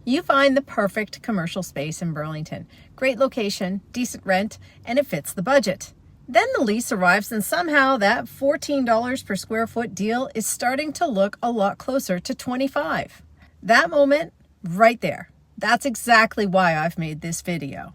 You find the perfect commercial space in Burlington. Great location, decent rent, and it fits the budget. Then the lease arrives and somehow that $14 per square foot deal is starting to look a lot closer to $25. That moment, right there. That's exactly why I've made this video.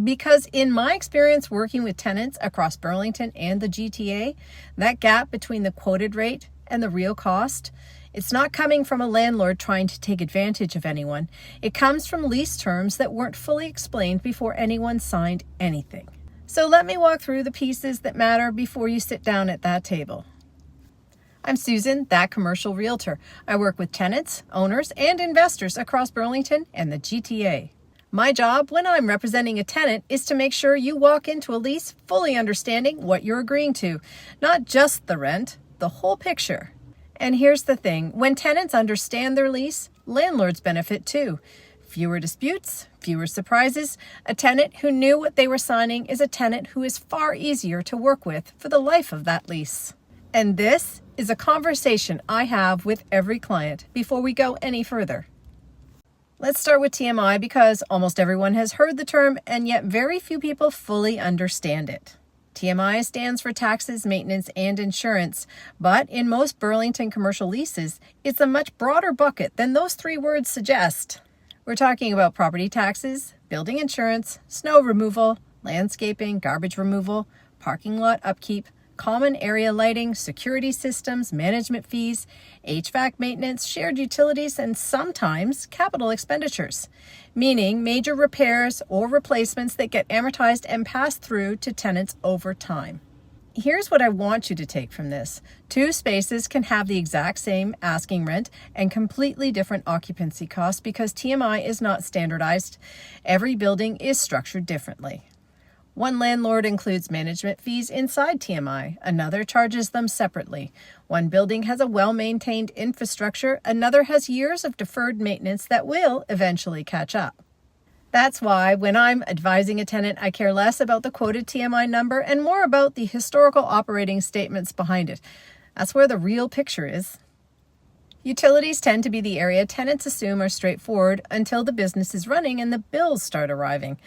Because in my experience working with tenants across Burlington and the GTA, that gap between the quoted rate and the real cost, it's not coming from a landlord trying to take advantage of anyone. It comes from lease terms that weren't fully explained before anyone signed anything. So let me walk through the pieces that matter before you sit down at that table. I'm Susan, that commercial realtor. I work with tenants, owners, and investors across Burlington and the GTA. My job when I'm representing a tenant is to make sure you walk into a lease fully understanding what you're agreeing to, not just the rent, the whole picture. And here's the thing, when tenants understand their lease, landlords benefit too. Fewer disputes, fewer surprises. A tenant who knew what they were signing is a tenant who is far easier to work with for the life of that lease. And this is a conversation I have with every client before we go any further. Let's start with TMI because almost everyone has heard the term and yet very few people fully understand it. TMI stands for taxes, maintenance, and insurance, but in most Burlington commercial leases, it's a much broader bucket than those three words suggest. We're talking about property taxes, building insurance, snow removal, landscaping, garbage removal, parking lot upkeep, common area lighting, security systems, management fees, HVAC maintenance, shared utilities, and sometimes capital expenditures, meaning major repairs or replacements that get amortized and passed through to tenants over time. Here's what I want you to take from this. Two spaces can have the exact same asking rent and completely different occupancy costs because TMI is not standardized. Every building is structured differently. One landlord includes management fees inside TMI, another charges them separately. One building has a well-maintained infrastructure, another has years of deferred maintenance that will eventually catch up. That's why when I'm advising a tenant, I care less about the quoted TMI number and more about the historical operating statements behind it. That's where the real picture is. Utilities tend to be the area tenants assume are straightforward until the business is running and the bills start arriving.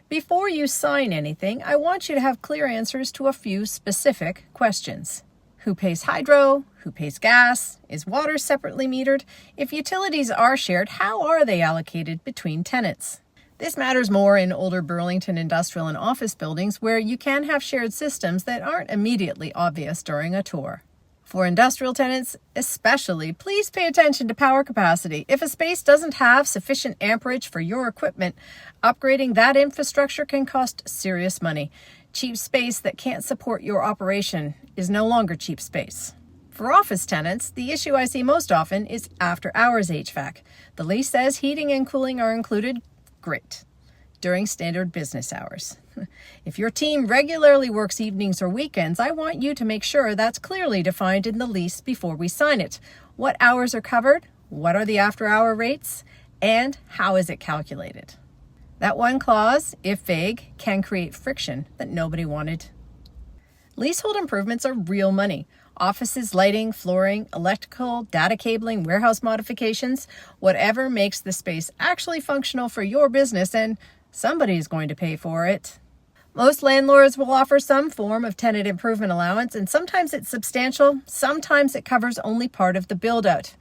Before you sign anything, I want you to have clear answers to a few specific questions. Who pays hydro? Who pays gas? Is water separately metered? If utilities are shared, how are they allocated between tenants? This matters more in older Burlington industrial and office buildings where you can have shared systems that aren't immediately obvious during a tour. For industrial tenants especially, please pay attention to power capacity. If a space doesn't have sufficient amperage for your equipment, upgrading that infrastructure can cost serious money. Cheap space that can't support your operation is no longer cheap space. For office tenants, the issue I see most often is after-hours HVAC. The lease says heating and cooling are included. Great. During standard business hours. If your team regularly works evenings or weekends, I want you to make sure that's clearly defined in the lease before we sign it. What hours are covered? What are the after-hour rates? And how is it calculated? That one clause, if vague, can create friction that nobody wanted. Leasehold improvements are real money. Offices, lighting, flooring, electrical, data cabling, warehouse modifications, whatever makes the space actually functional for your business, and somebody is going to pay for it. Most landlords will offer some form of tenant improvement allowance, and sometimes it's substantial, sometimes it covers only part of the build-out.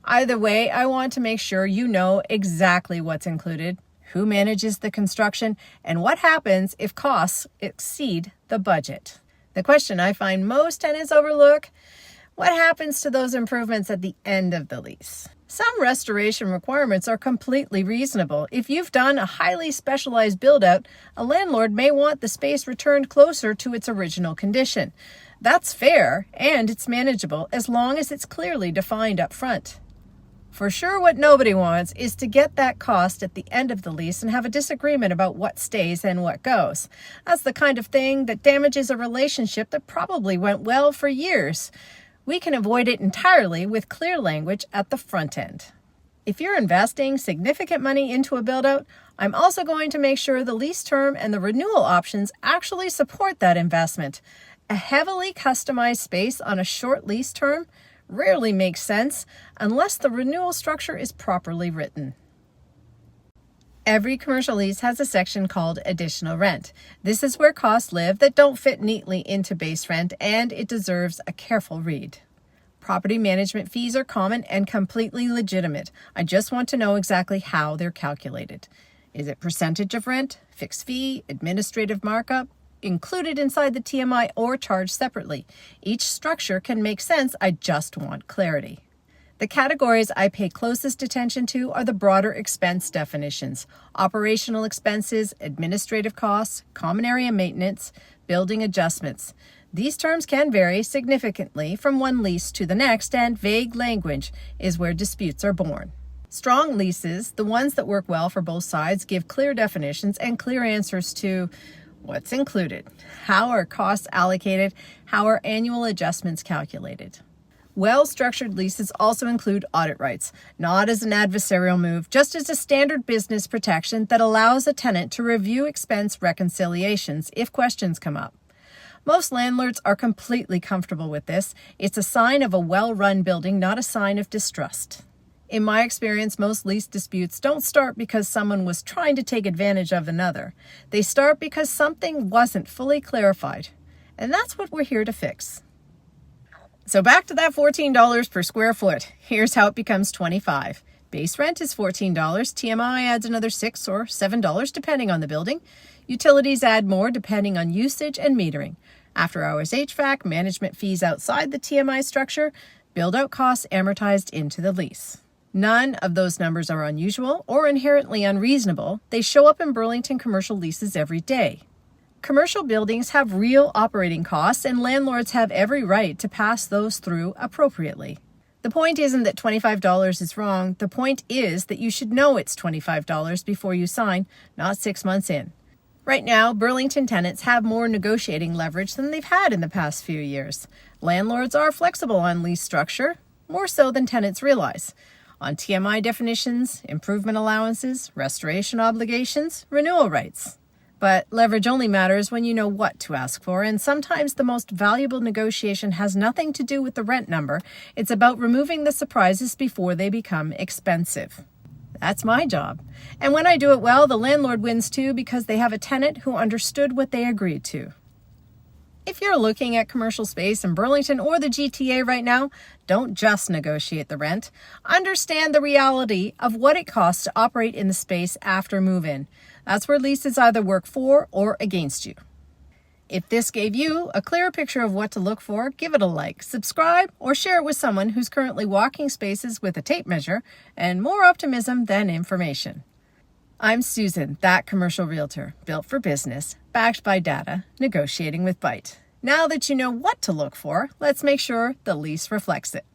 Either way, I want to make sure you know exactly what's included, who manages the construction, and what happens if costs exceed the budget. The question I find most tenants overlook, what happens to those improvements at the end of the lease? Some restoration requirements are completely reasonable. If you've done a highly specialized build-out, a landlord may want the space returned closer to its original condition. That's fair, and it's manageable as long as it's clearly defined up front. For sure, what nobody wants is to get that cost at the end of the lease and have a disagreement about what stays and what goes. That's the kind of thing that damages a relationship that probably went well for years. We can avoid it entirely with clear language at the front end. If you're investing significant money into a build-out, I'm also going to make sure the lease term and the renewal options actually support that investment. A heavily customized space on a short lease term rarely makes sense unless the renewal structure is properly written. Every commercial lease has a section called additional rent. This is where costs live that don't fit neatly into base rent, and it deserves a careful read. Property management fees are common and completely legitimate. I just want to know exactly how they're calculated. Is it percentage of rent, fixed fee, administrative markup, included inside the TMI, or charged separately? Each structure can make sense. I just want clarity. The categories I pay closest attention to are the broader expense definitions: operational expenses, administrative costs, common area maintenance, building adjustments. These terms can vary significantly from one lease to the next, and vague language is where disputes are born. Strong leases, the ones that work well for both sides, give clear definitions and clear answers to what's included, how are costs allocated, how are annual adjustments calculated. Well-structured leases also include audit rights, not as an adversarial move, just as a standard business protection that allows a tenant to review expense reconciliations if questions come up. Most landlords are completely comfortable with this. It's a sign of a well-run building, not a sign of distrust. In my experience, most lease disputes don't start because someone was trying to take advantage of another. They start because something wasn't fully clarified. And that's what we're here to fix. So back to that $14 per square foot. Here's how it becomes $25. Base rent is $14. TMI adds another $6 or $7 depending on the building. Utilities add more depending on usage and metering. After hours HVAC, management fees outside the TMI structure, build-out costs amortized into the lease. None of those numbers are unusual or inherently unreasonable. They show up in Burlington commercial leases every day. Commercial buildings have real operating costs, and landlords have every right to pass those through appropriately. The point isn't that $25 is wrong. The point is that you should know it's $25 before you sign, not 6 months in. Right now, Burlington tenants have more negotiating leverage than they've had in the past few years. Landlords are flexible on lease structure, more so than tenants realize. On TMI definitions, improvement allowances, restoration obligations, renewal rights. But leverage only matters when you know what to ask for, and sometimes the most valuable negotiation has nothing to do with the rent number. It's about removing the surprises before they become expensive. That's my job. And when I do it well, the landlord wins too, because they have a tenant who understood what they agreed to. If you're looking at commercial space in Burlington or the GTA right now, don't just negotiate the rent. Understand the reality of what it costs to operate in the space after move-in. That's where leases either work for or against you. If this gave you a clearer picture of what to look for, give it a like, subscribe, or share it with someone who's currently walking spaces with a tape measure and more optimism than information. I'm Susan, that commercial realtor, built for business, backed by data, negotiating with bite. Now that you know what to look for, let's make sure the lease reflects it.